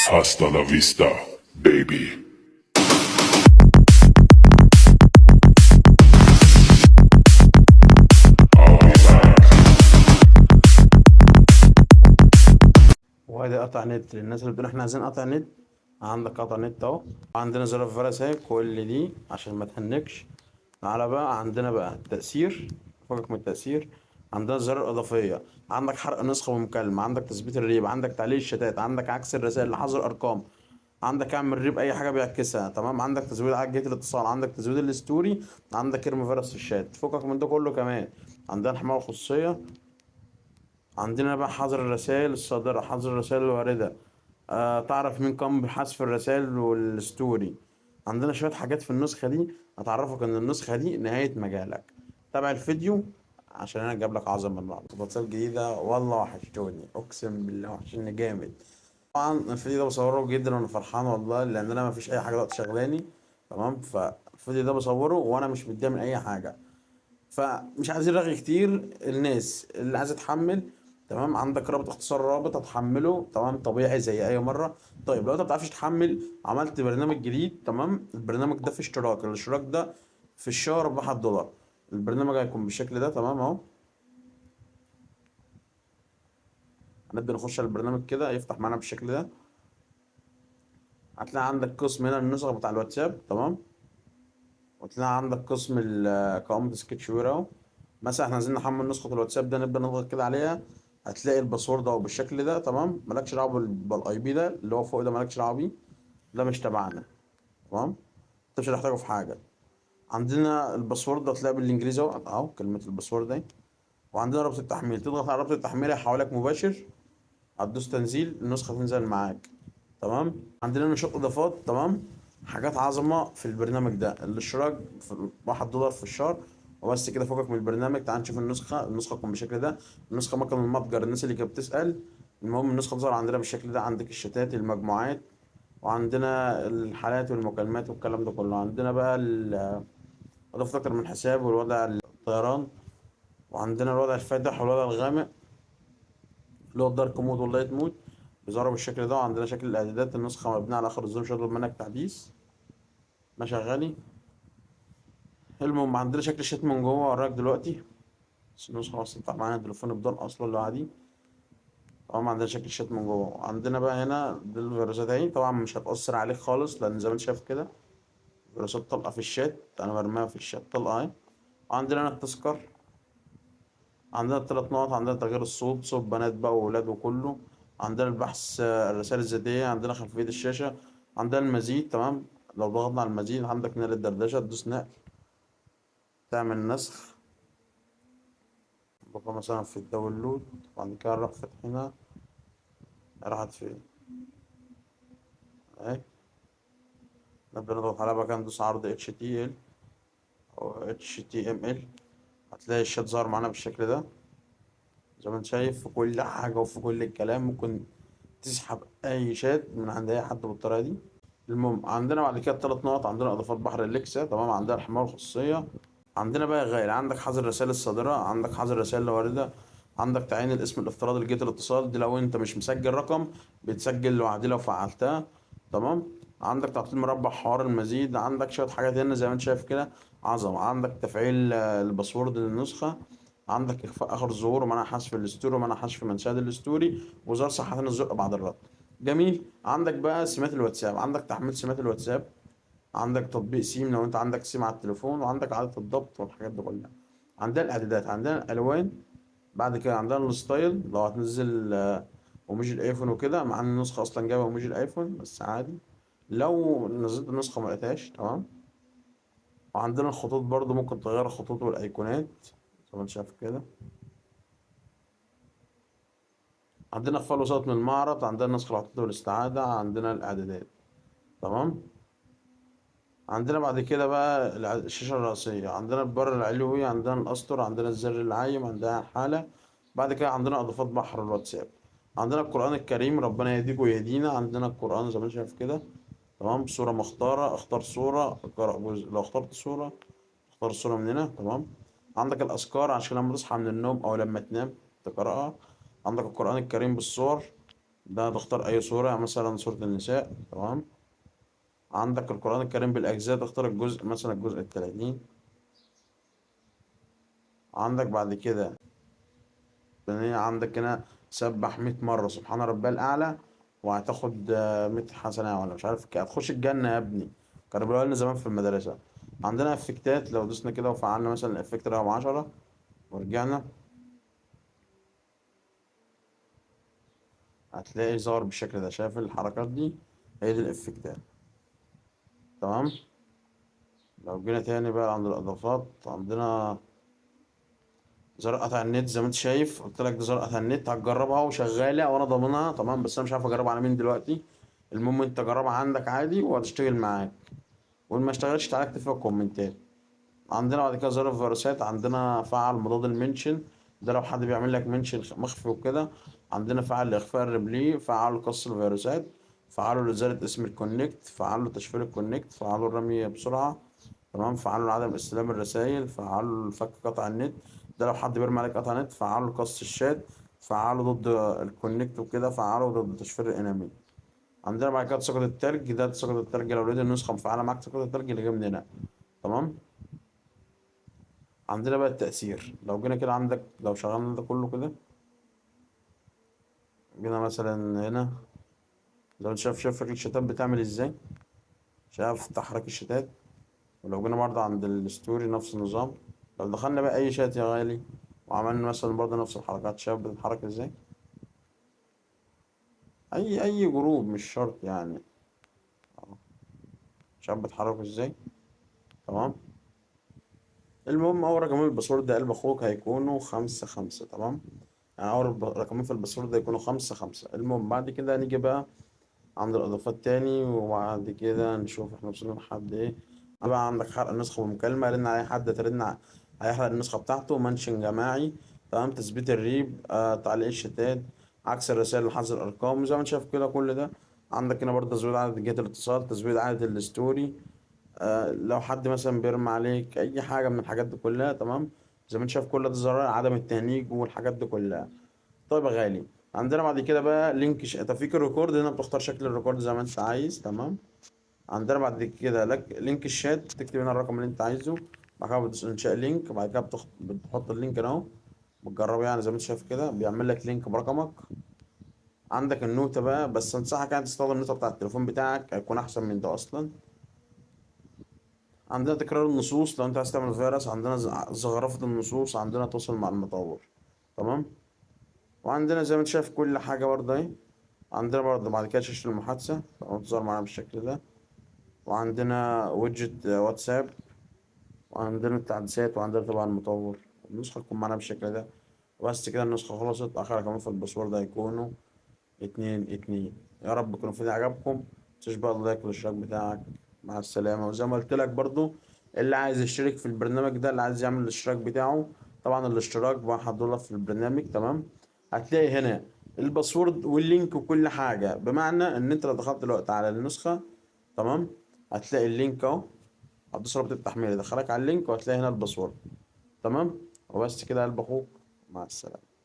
Hasta la vista, baby. I'll be back. وادي قطع نت للناس اللي بتقول احنا عايزين قطع نت. عندك قطع نت اهو، عندنا زرار فيروس اهي كل دي عشان ما تهنكش. تعالى بقى عندنا بقى التأثير، فوقك من التأثير. عندنا الزرار الإضافية، عندك حرق نسخة ومكالمة، عندك تثبيت الريب، عندك تعليق الشتات، عندك عكس الرسائل لحظر الأرقام، عندك اعمل ريب أي حاجة بيعكسها، تمام. عندك تزويد على جهة الاتصال، عندك تزويد الستوري، عندك ارمي فيروس في الشات. فوقك من ده كله كمان عندنا الحماية الخصوصية. عندنا بقى حظر الرسائل الصادرة، حظر الرسائل الواردة، تعرف مين قام بحذف الرسائل والستوري. عندنا شوية حاجات في النسخة دي هتعرفك ان النسخة دي نهاية مجالك. تابع الفيديو عشان انا جايب لك اعظم من بعض واتساب جديدة. والله وحشتوني، اقسم بالله وحشني جامد. طبعا الفيديو ده بصوره جدا وانا فرحان والله، لان انا مفيش اي حاجة دلوقتي شغلاني، تمام. فالفيديو ده بصوره وانا مش متضايق من اي حاجة، فمش عايزين رغي كتير. الناس اللي عايزه تحمل، تمام، عندك رابط اختصار رابط هتحمله، تمام، طبيعي زي اي مره. طيب لو انت بتعرفش تحمل، عملت برنامج جديد، تمام. البرنامج ده في اشتراك، الاشتراك ده في الشهر ب$1. البرنامج هيكون بالشكل ده، تمام اهو. هنبدأ نخش على البرنامج كده يفتح معانا بالشكل ده. هتلاقي عندك قسم هنا النسخ بتاع الواتساب، تمام. وتلاقي عندك قسم قائمة سكتش وير اهو. مثلا احنا عايزين نحمل نسخة الواتساب ده، نبدأ نضغط كده عليها. هتلاقي الباسورد اهو بالشكل ده، تمام. مالكش دعوة بالاي بي ده اللي هو فوق ده، مالكش دعوة بيه، ده مش تبعنا، تمام. انت مش هتحتاجه في حاجة. عندنا الباسورد هتلاقي بالانجليزي اهو كلمة الباسورد اهي. وعندنا رابط التحميل، تضغط على رابط التحميل هيحولك مباشر، هتدوس تنزيل النسخة تنزل معاك، تمام. عندنا نشاط اضافات، تمام. حاجات عظمه في البرنامج ده، الاشتراك في $1 في الشهر وبس كده. فوقك من البرنامج، تعال نشوف النسخه تكون بالشكل ده. النسخه مكان المتجر، الناس اللي كانت بتسال. المهم النسخه تظهر عندنا بالشكل ده، عندك الشتات، المجموعات، وعندنا الحالات والمكالمات والكلام ده كله. عندنا بقى اضافه اكتر من حساب، والوضع الطيران، وعندنا الوضع الفاتح والوضع الغامق اللي هو الدارك مود واللايت مود، بيظهروا بالشكل ده. وعندنا شكل الاعدادات، النسخه مبنيه على اخر الظهور، مش هيطلب منك تحديث، ماشي يا غالي. المهم عندنا شكل الشات من جوه وراك دلوقتي، بس النسخه خلاص تفتح معانا التليفون بدون اصلا اللي عادي. طبعا عندنا شكل الشات من جوه. عندنا بقى هنا دي الفيروسات اهي، طبعا مش هتأثر عليك خالص لان زي ما انت شايف كده فيروسات طلقه في الشات، انا برميها في الشات طلقه اهي. وعندنا هنا التذكر، عندنا الثلاث نقط، عندنا تغيير الصوت، صوت بنات بقى وولاد وكله. عندنا البحث، الرسائل الذاتية، عندنا خلفية الشاشة، عندنا المزيد، تمام. لو ضغطنا على المزيد عندك نقل الدردشة، تدوس نقل تعمل نسخ، بقى مثلا في الداونلود. وبعد كده نروح فاتحينها، راحت فين اهي. نبدأ نضغط عليها بقى كده، ندوس عرض HTML أو HTML. هتلاقي الشات ظهر معانا بالشكل ده، زي ما انت شايف في كل حاجة وفي كل الكلام. ممكن تسحب أي شات من عند أي حد بالطريقة دي. المهم عندنا بعد كده الثلاث نقط، عندنا إضافات بحر الإليكسا، تمام. عندنا الحماية الخصوصية، عندنا بقى غير، عندك حظر الرسائل الصادرة، عندك حظر الرسائل الواردة، عندك تعيين الاسم الافتراضي لجهة الاتصال، دي لو انت مش مسجل رقم بتسجل لوحدي لو فعلتها، تمام. عندك تعطيل مربع حوار المزيد، عندك شوية حاجات هنا زي ما انت شايف كده عظمة. عندك تفعيل الباسورد للنسخة، عندك إخفاء آخر ظهور ومنع حذف الستوري ومنع حذف منشأ الستوري، وزار صحتين الزق بعد الرد. جميل. عندك بقى سمات الواتساب، عندك تحميل سمات الواتساب، عندك تطبيق سيم لو انت عندك سيم على التليفون، وعندك عادة الضبط والحاجات دي كلها. عندنا الاعدادات، عندنا الالوان، بعد كده عندنا الستايل لو هتنزل ايموجي الايفون وكده، مع ان النسخه اصلا جايبه ايموجي الايفون بس عادي لو نزلت النسخه ما لقيتهاش، تمام. وعندنا الخطوط برضو، ممكن تغير الخطوط والايقونات زي ما انت شايف كده. عندنا اقفال وسط من المعرض، عندنا نسخ الخطوط والاستعاده، عندنا الاعدادات، تمام. عندنا بعد كده بقى الشاشة الرئيسية، عندنا البر العلوي، عندنا الأسطر، عندنا الزر العايم، عندنا الحالة. بعد كده عندنا إضافات بحر الواتساب، عندنا القرآن الكريم ربنا يهديك ويهدينا، عندنا القرآن زي ما انت شايف كده، تمام. صورة مختارة، اختار صورة، اقرأ جزء، لو اخترت صورة اختار الصورة من هنا، تمام. عندك الأذكار عشان لما تصحى من النوم أو لما تنام تقرأها. عندك القرآن الكريم بالصور، ده تختار اي صورة، يعني مثلا صورة النساء. تمام. عندك القرآن الكريم بالاجزاء، تختار الجزء، مثلا الجزء ال30. عندك بعد كده عندك هنا سبح 100 مرة سبحان ربي الأعلى، وهتاخد 100 حسنة، ولا مش عارف هتخش الجنة يا ابني. كانوا بيقولوا لنا زمان في المدرسة. عندنا افكتات، لو دوسنا كده وفعلنا مثلا الافكت رقم 10 ورجعنا، هتلاقي ظهر بالشكل ده. شايف الحركات دي؟ هي دي الافكتات. تمام. لو جينا تاني بقى عند الإضافات، عندنا زر قطع النت. زي ما انت شايف قلت لك، ده زر قطع النت، هتجربها وشغالة وانا ضامنها. تمام. بس انا مش عارف اجربها على مين دلوقتي. المهم انت جربها عندك عادي وهتشتغل معاك، وان ما اشتغلش تعالى اكتب فيها كومنتات. عندنا بعد كده زر الفيروسات، عندنا فعل مضاد المنشن، ده لو حد بيعمل لك منشن مخفي وكده. عندنا فعل لاخفاء الريبلي، فعل قص الفيروسات، فعله لإزالة اسم الكونكت، فعله تشفير الكونكت، فعله الرمي بسرعة. تمام. فعله لعدم استلام الرسائل، فعله فك قطع النت، ده لو حد بيرمي عليك قطع نت. فعله قص الشات، فعله ضد الكونكت وكده، فعله ضد تشفير الانامي. عندنا بعد كده تساقط التلج، ده تساقط التلج لو لقيت النسخة مفعلة معاك تساقط التلج اللي جاي من هنا. تمام. عندنا بقى التأثير، لو جينا كده عندك، لو شغلنا ده كله كده، جينا مثلا هنا، لو انت شايف فكرة الشتات بتعمل ازاي، شايف تحرك الشتات. ولو جينا برضه عند الستوري نفس النظام. لو دخلنا بقى أي شات يا غالي وعملنا مثلا برضه نفس الحركات، شايف بتتحرك ازاي. أي جروب مش شرط يعني. شايف بتحرك ازاي. تمام. المهم أول رقمين الباسورد ده قلب أخوك هيكونوا 5 5. تمام. يعني أول رقمين في الباسورد هيكونوا 5 5. المهم بعد كده نيجي بقى عند الإضافات تاني، وبعد كده نشوف احنا وصلنا لحد ايه. بقى عندك حرق النسخة بمكالمة، رن على أي حد ترن هيحرق النسخة بتاعته. منشن جماعي. تمام. تثبيت الريب، تعليق الشتات، عكس الرسائل، لحظ الأرقام. زي ما انت شايف كده كل ده. عندك هنا برضه تزويد عدد جهات الاتصال، تزويد عدد الستوري، لو حد مثلا بيرمي عليك أي حاجة من الحاجات دي كلها. تمام. زي ما انت شايف كل ده زرار عدم التهنيج والحاجات دي كلها. طيب يا غالي، عندنا بعد كده بقى لينك تفكيك الريكورد. هنا بتختار شكل الريكورد زي ما انت عايز. تمام. عندنا بعد كده لينك الشات، تكتب هنا الرقم اللي انت عايزه. بعد كده بتدوس انشاء لينك، بعد كده بتحط اللينك هنا اهو. بتجربه يعني زي ما انت شايف كده، بيعمل لك لينك برقمك. عندك النوتة بقى، بس انصحك يعني تستخدم النوتة بتاع التليفون بتاعك، هيكون احسن من ده اصلا. عندنا تكرار النصوص، لو انت عايز تعمل فيروس. عندنا زخرفة النصوص، عندنا تواصل مع المطور. تمام. وعندنا زي ما انت شايف كل حاجة برضه اهي. عندنا برضه بعد كده شاشة المحادثة، تمام، تظهر معانا بالشكل ده. وعندنا ويدجت واتساب، وعندنا التحديثات، وعندنا طبعا المطور. النسخة تكون معانا بالشكل ده. وبس كده النسخة خلصت. آخر كمان في الباسورد هيكونوا 2 2. يا رب يكون الفيديو عجبكم. متنساش بقى اللايك والاشتراك بتاعك. مع السلامة. وزي ما قلت لك برضو، اللي عايز يشترك في البرنامج ده، اللي عايز يعمل الاشتراك بتاعه، طبعا الاشتراك ب$1 في البرنامج. تمام. هتلاقي هنا الباسورد واللينك وكل حاجة، بمعنى ان انت لو دخلت دلوقتي على النسخة، تمام، هتلاقي اللينك اهو. هتدوس رابط التحميل يدخلك على اللينك، وهتلاقي هنا الباسورد. تمام. وبس كده يا قلب اخوك. مع السلامة.